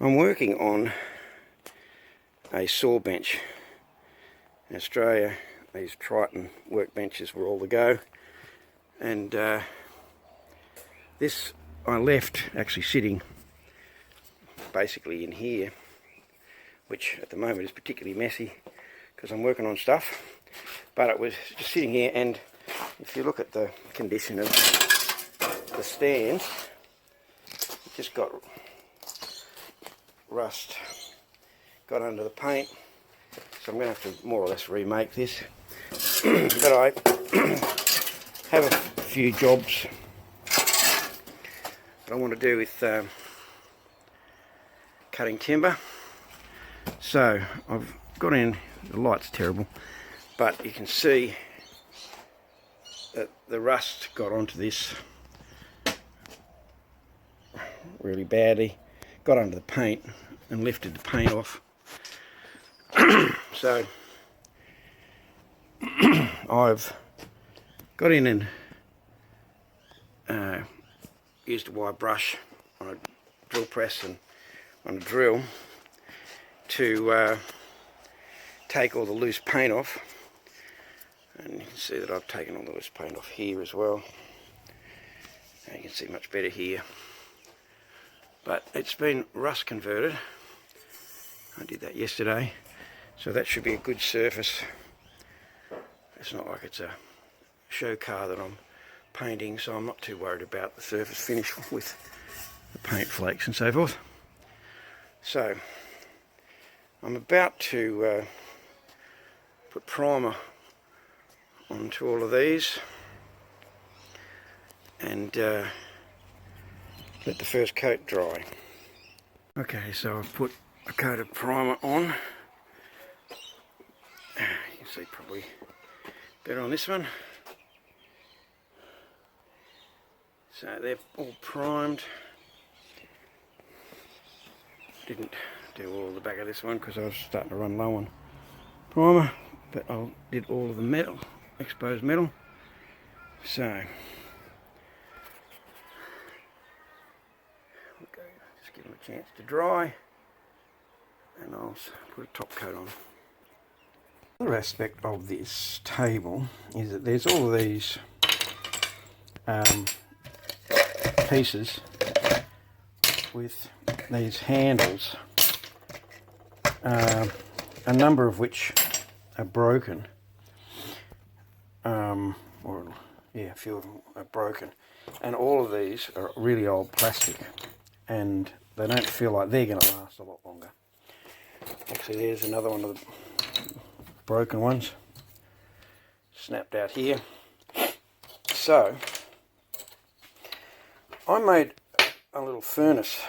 I'm working on a saw bench. In Australia, these Triton workbenches were all the go, and this I left actually sitting basically in here, which at the moment is particularly messy because I'm working on stuff, but it was just sitting here. And if you look at the condition of the stands, it just got rust got under the paint, so I'm going to have to more or less remake this. But I have a few jobs that I want to do with cutting timber. So I've got in, the light's terrible, but you can see that the rust got onto this really badly, got under the paint and lifted the paint off. So I've got in and used a wire brush on a drill press and on a drill to take all the loose paint off, and you can see that I've taken all the loose paint off here as well. Now you can see much better here, but it's been rust converted. I did that yesterday, so that should be a good surface. It's not like it's a show car that I'm painting, so I'm not too worried about the surface finish with the paint flakes and so forth. So I'm about to put primer onto all of these and let the first coat dry. Okay, so I've put a coat of primer on. You can see probably better on this one. So they're all primed. Didn't do all the back of this one because I was starting to run low on primer, but I did all of the metal, exposed metal. So okay, just give them a chance to dry, and I'll put a top coat on. Another aspect of this table is that there's all of these pieces with these handles, a number of which are broken, a few of them are broken, and all of these are really old plastic, and they don't feel like they're going to last a lot longer. Actually, there's another one of the broken ones snapped out here. So I made a little furnace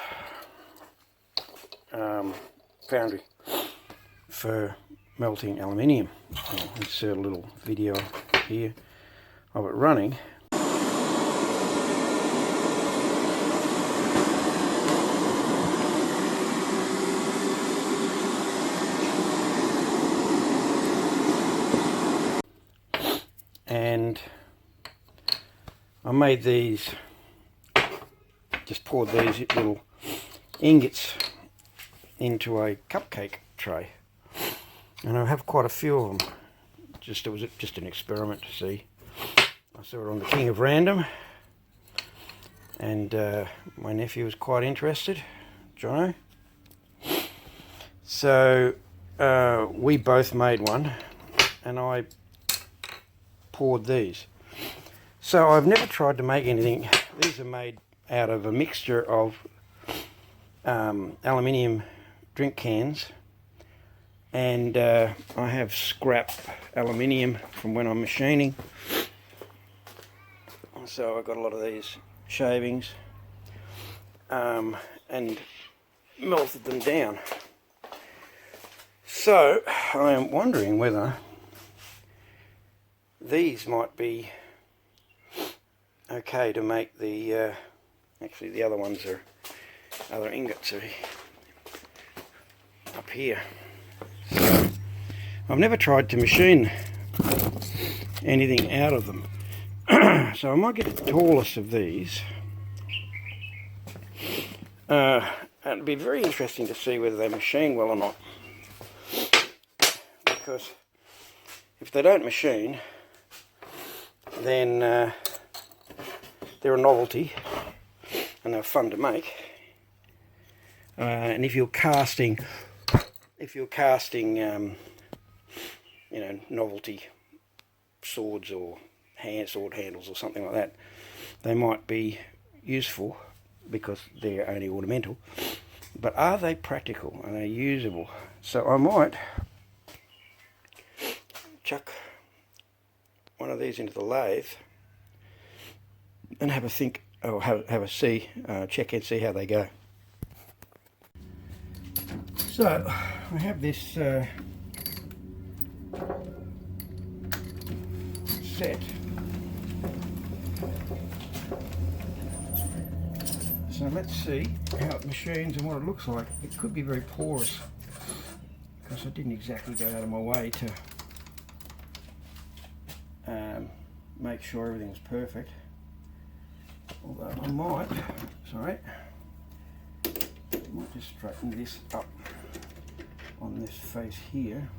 foundry for melting aluminium. I'll insert a little video here of it running. And I made these, just poured these little ingots into a cupcake tray, and I have quite a few of them. It was just an experiment to see. I saw it on the King of Random, and my nephew was quite interested, Jono. So we both made one, and I poured these. So I've never tried to make anything. These are made out of a mixture of aluminium drink cans, and I have scrap aluminium from when I'm machining. So I got a lot of these shavings and melted them down. So I am wondering whether these might be okay to make the actually the other ones are other ingots are up here. So I've never tried to machine anything out of them. So I might get the tallest of these And it'd be very interesting to see whether they machine well or not. Because if they don't machine, then they're a novelty and they're fun to make. And if you're casting, you know, novelty swords or sword handles or something like that, they might be useful because they're only ornamental. But are they practical? Are they usable? So I might chuck one of these into the lathe and have a think, or have a see, check and see how they go. So I have this set. So let's see how it machines and what it looks like. It could be very porous because I didn't exactly go out of my way to make sure everything was perfect. Although I might just straighten this up on this face here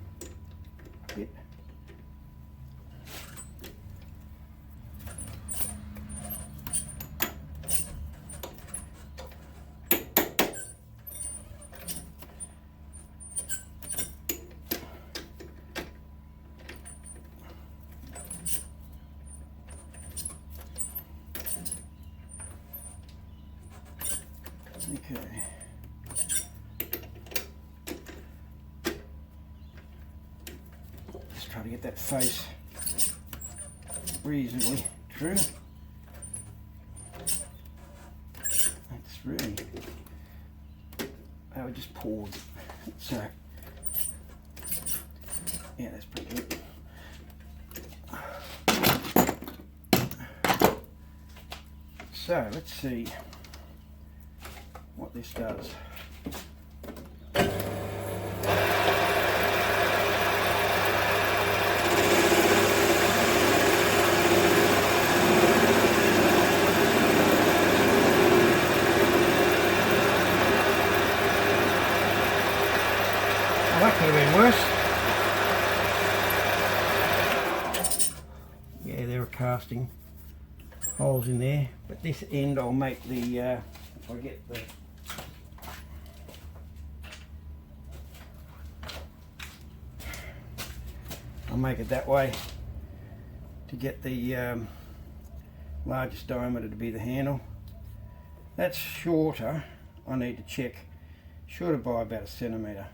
a bit. Okay. Let's try to get that face reasonably true. That's really, they were just poured. So, yeah, that's pretty good. So, let's see what this does. Well, that could have been worse. Yeah, there are casting holes in there, but this end I'll make the, if I get the I'll make it that way to get the largest diameter to be the handle. That's shorter, I need to check, shorter by about 1 centimetre.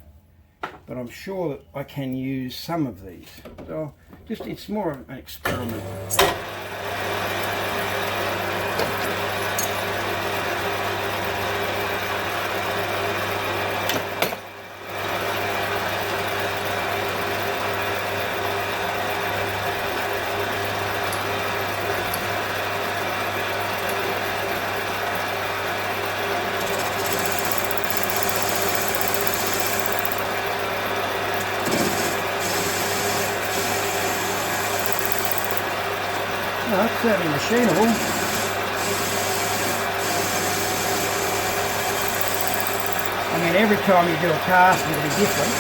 But I'm sure that I can use some of these. So just, it's more of an experiment. No, it's certainly machinable. I mean, every time you do a cast it'll be different.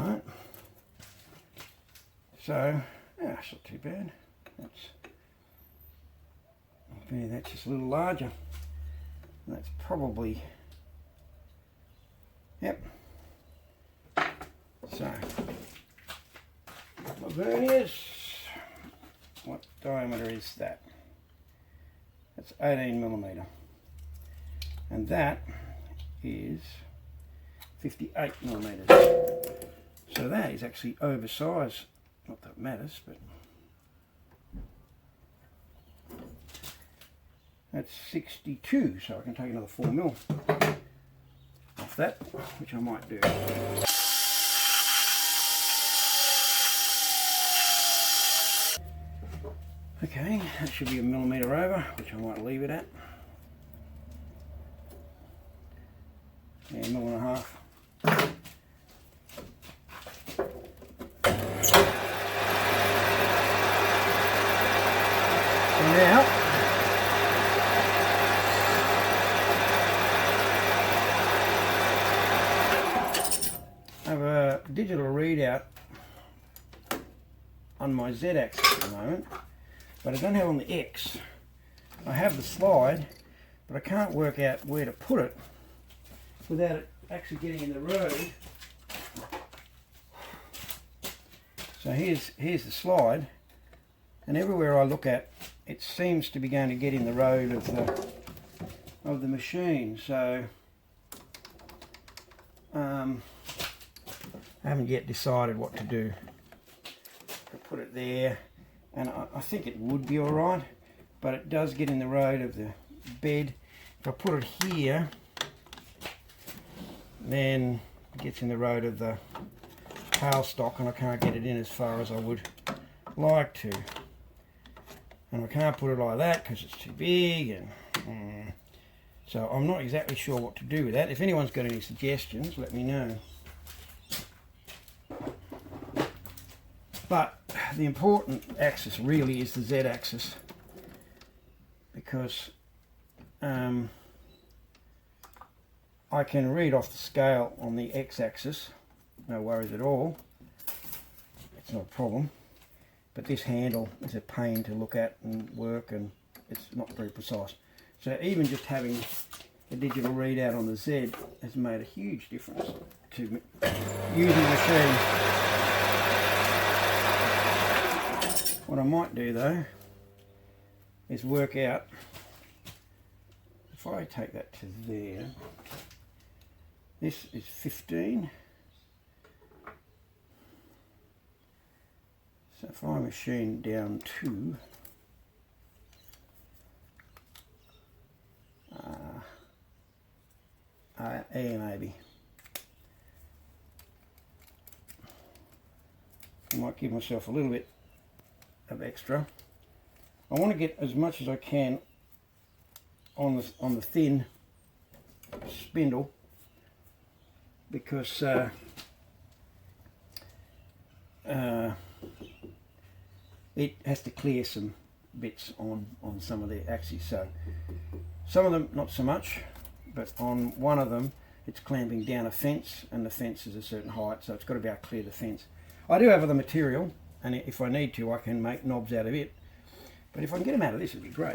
Alright. So, yeah, that's not too bad. That's just a little larger. That's probably, yep. So, my verniers, what diameter is that? That's 18mm. And that is 58mm. So that is actually oversized. Not that it matters, but that's 62, so I can take another 4mm off that, which I might do. Okay, that should be 1mm over, which I might leave it at. Yeah, 1.5mm. So now I have a digital readout on my Z axis at the moment, but I don't have on the X. I have the slide, but I can't work out where to put it without it actually getting in the road. So here's the slide, and everywhere I look at, it seems to be going to get in the road of the machine. So I haven't yet decided what to do. I put it there, and I think it would be all right, but it does get in the road of the bed. If I put it here, then it gets in the road of the tailstock, and I can't get it in as far as I would like to. And I can't put it like that because it's too big, and so I'm not exactly sure what to do with that. If anyone's got any suggestions, let me know. But the important axis really is the Z axis, because I can read off the scale on the X axis, no worries at all, it's not a problem. But this handle is a pain to look at and work, and it's not very precise. So even just having a digital readout on the Z has made a huge difference to using the machine. What I might do though is work out, if I take that to there, this is 15. So if I machine down to A maybe, I might give myself a little bit of extra. I want to get as much as I can on the thin spindle, because it has to clear some bits on some of the axes. So some of them not so much, but on one of them it's clamping down a fence, and the fence is a certain height, so it's got to be able to clear the fence. I do have other material, and if I need to I can make knobs out of it, but if I can get them out of this it'd be great.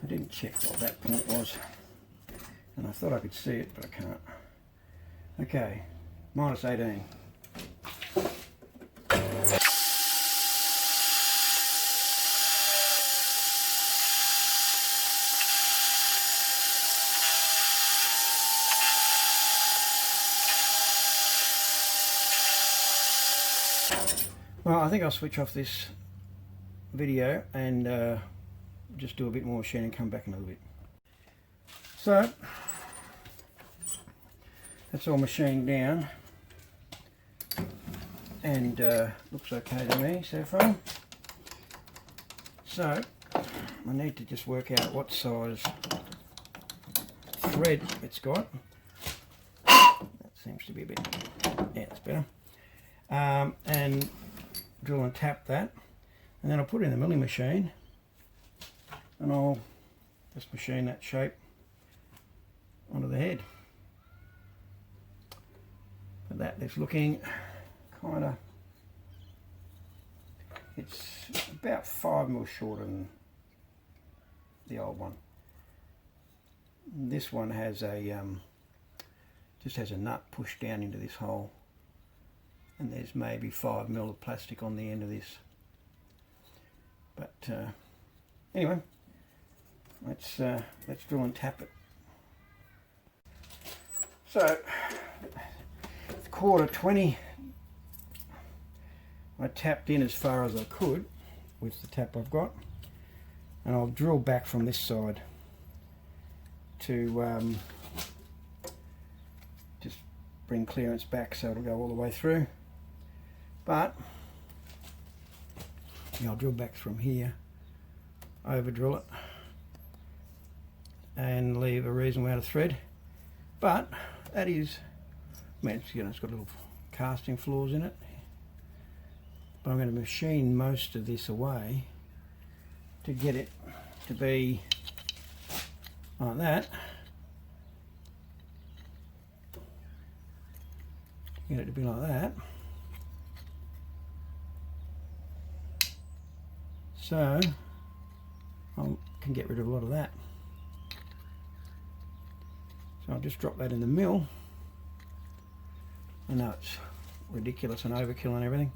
I didn't check what that point was, and I thought I could see it, but I can't. Okay, minus 18. Well, I think I'll switch off this video and just do a bit more machining and come back in a little bit. So that's all machined down, and looks okay to me so far. So I need to just work out what size thread it's got. That seems to be a bit, yeah, it's better. And drill and tap that, and then I'll put it in the milling machine, and I'll just machine that shape onto the head. But that is looking kind of, it's about 5mm shorter than the old one. This one has a just has a nut pushed down into this hole, and there's maybe 5mm of plastic on the end of this. But anyway, let's drill and tap it. So it's 1/4-20. I tapped in as far as I could with the tap I've got, and I'll drill back from this side to just bring clearance back so it'll go all the way through. But I'll drill back from here, over drill it, and leave a reasonable amount of thread. But that is, I mean, it's got little casting flaws in it. But I'm going to machine most of this away to get it to be like that. Get it to be like that. So I can get rid of a lot of that. So I'll just drop that in the mill. I know it's ridiculous and overkill and everything,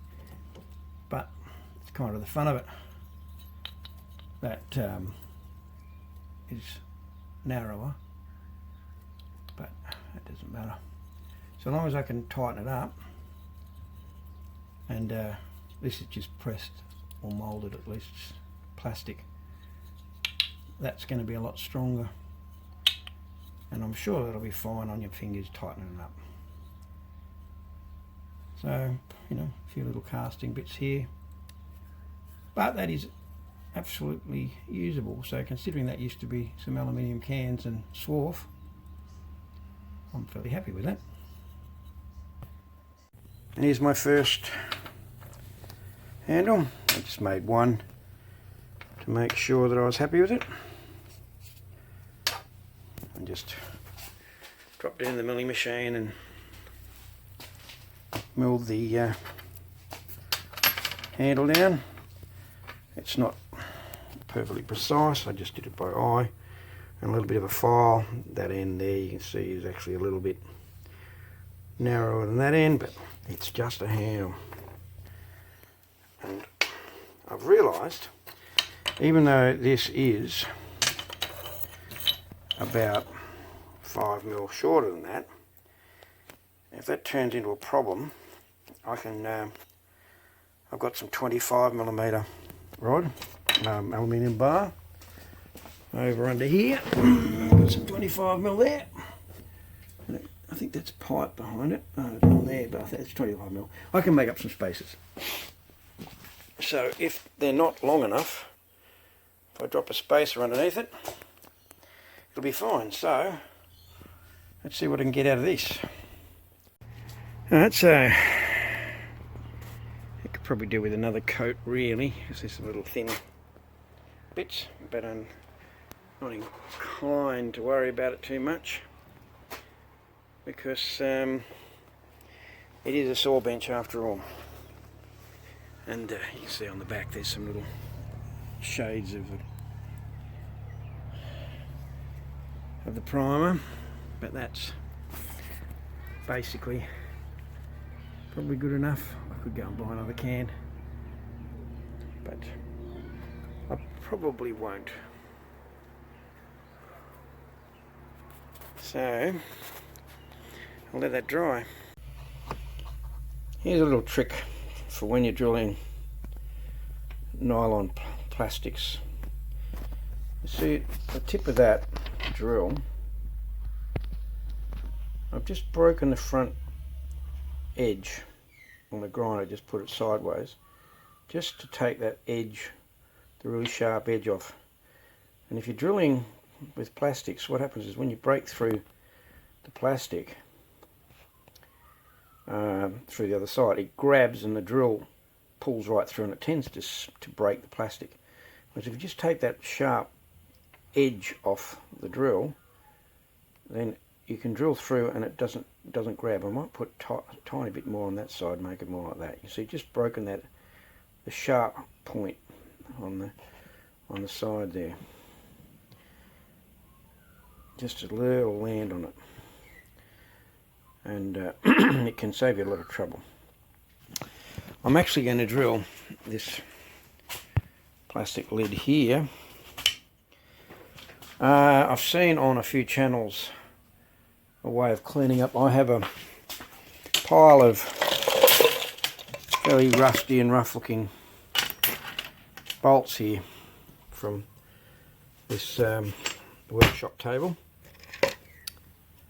but it's kind of the fun of it. That is narrower, but it doesn't matter. So long as I can tighten it up, and this is just pressed or moulded, at least it's plastic, that's going to be a lot stronger, and I'm sure that'll be fine on your fingers tightening it up. So, you know, a few little casting bits here, but that is absolutely usable. So considering that used to be some aluminium cans and swarf, I'm fairly happy with that. And here's my first handle. I just made one to make sure that I was happy with it, and just dropped it in the milling machine and milled the handle down. It's not perfectly precise, I just did it by eye, and a little bit of a file. That end there you can see is actually a little bit narrower than that end, but it's just a handle. And I've realised, even though this is about 5mm shorter than that, if that turns into a problem, I can, I've got some 25mm rod, aluminium bar over under here. I've got some 25mm there. And I think that's pipe behind it. Oh, it's not there, but I think it's 25mm. I can make up some spaces. So if they're not long enough, if I drop a spacer underneath it, it'll be fine. So let's see what I can get out of this. Alright, so I could probably do with another coat really, because there's some little thin bits, but I'm not inclined to worry about it too much, because it is a saw bench after all. And you can see on the back there's some little shades of the primer, but that's basically probably good enough. I could go and buy another can, but I probably won't. So I'll let that dry. Here's a little trick for when you're drilling nylon plastics. You see the tip of that drill, I've just broken the front edge on the grinder, just put it sideways, just to take that edge, the really sharp edge off. And if you're drilling with plastics, what happens is when you break through the plastic through the other side, it grabs and the drill pulls right through, and it tends to break the plastic. Whereas if you just take that sharp edge off the drill, then you can drill through and it doesn't grab. I might put a tiny bit more on that side, make it more like that. You see, just broken that, the sharp point on the side there. Just a little land on it, and it can save you a lot of trouble. I'm actually going to drill this plastic lid here. I've seen on a few channels a way of cleaning up. I have a pile of very rusty and rough looking bolts here from this workshop table,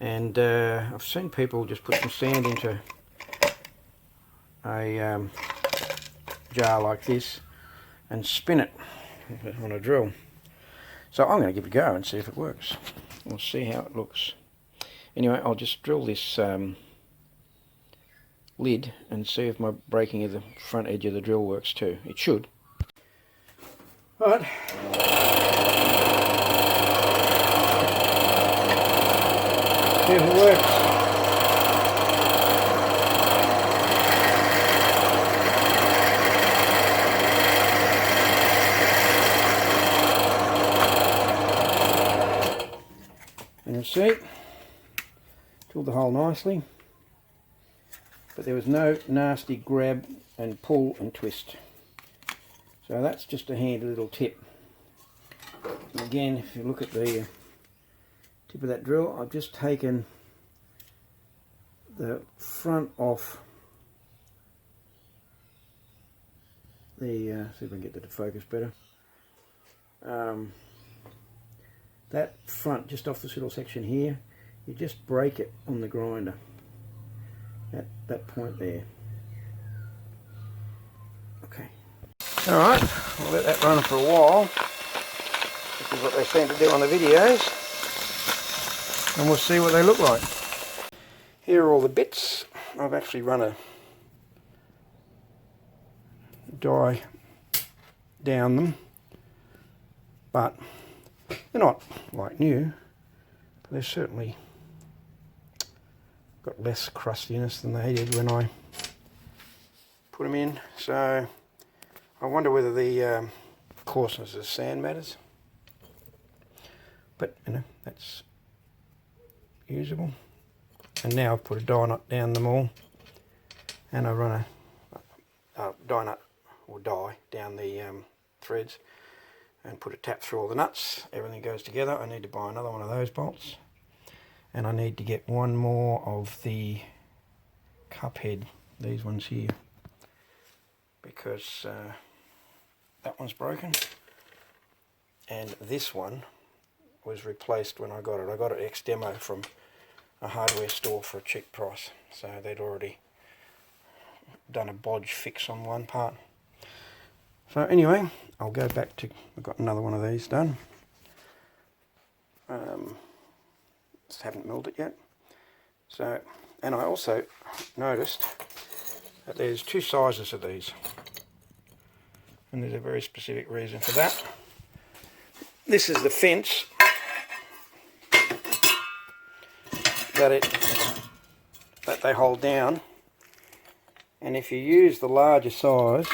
And I've seen people just put some sand into a jar like this and spin it on a drill. So I'm going to give it a go and see if it works. We'll see how it looks. Anyway, I'll just drill this lid and see if my breaking of the front edge of the drill works too. It should. Right. See if it works. And you see, drilled the hole nicely, but there was no nasty grab and pull and twist. So that's just a handy little tip. And again, if you look at the tip of that drill, I've just taken the front off the, see if I can get that to focus better. That front, just off this little section here, you just break it on the grinder at that point there. Okay. Alright, I'll let that run for a while. This is what they seem to do on the videos. And we'll see what they look like. Here are all the bits. I've actually run a dye down them, but they're not like new, but they're certainly got less crustiness than they did when I put them in. So I wonder whether the coarseness of sand matters, but you know, that's usable. And now I've put a die nut down them all, and I run a die nut or die down the threads and put a tap through all the nuts. Everything goes together. I need to buy another one of those bolts, and I need to get one more of the cup head, these ones here, because that one's broken and this one was replaced when I got it. I got it ex-demo from a hardware store for a cheap price, so they'd already done a bodge fix on one part. So anyway, I'll go back to, I've got another one of these done. Just haven't milled it yet. So, and I also noticed that there's two sizes of these, and there's a very specific reason for that. This is the fence that they hold down, and if you use the larger size,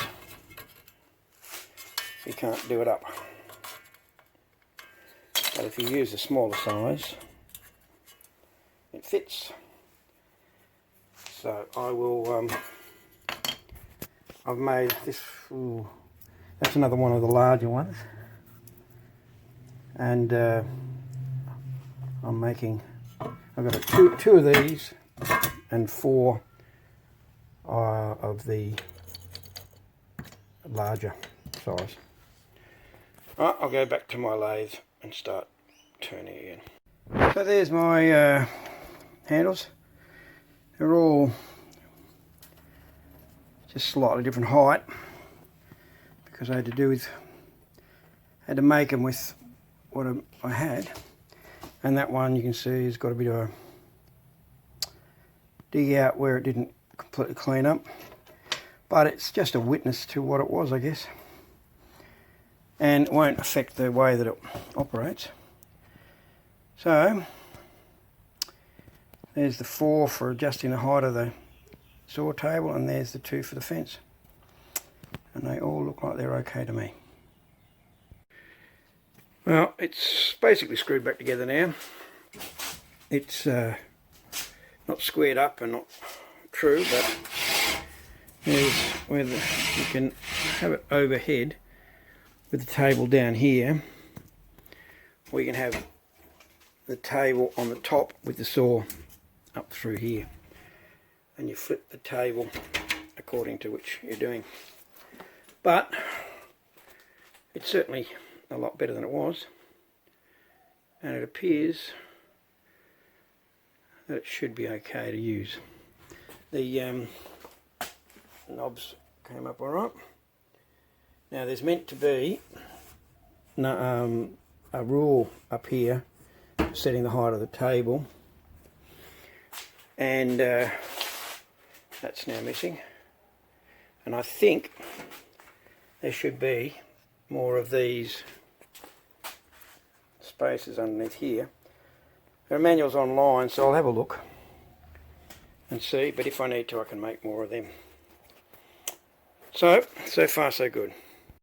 you can't do it up. But if you use the smaller size, it fits. So I will, I've made this, ooh, that's another one of the larger ones, and I'm making, I've got two of these and four of the larger size. Right, I'll go back to my lathe and start turning again. So there's my handles. They're all just slightly different height because I had to make them with what I had. And that one you can see has got a bit of a dig out where it didn't completely clean up, but it's just a witness to what it was, I guess, and it won't affect the way that it operates. So there's the 4 for adjusting the height of the saw table, and there's the 2 for the fence, and they all look like they're okay to me. Well, it's basically screwed back together now. It's not squared up and not true, but there's where you can have it overhead with the table down here, or you can have the table on the top with the saw up through here, and you flip the table according to which you're doing. But it's certainly a lot better than it was, and it appears it should be okay to use. The knobs came up alright. Now there's meant to be a rule up here for setting the height of the table, and that's now missing, and I think there should be more of these spaces underneath here. There are manuals online, so I'll have a look and see, but if I need to I can make more of them. So far so good.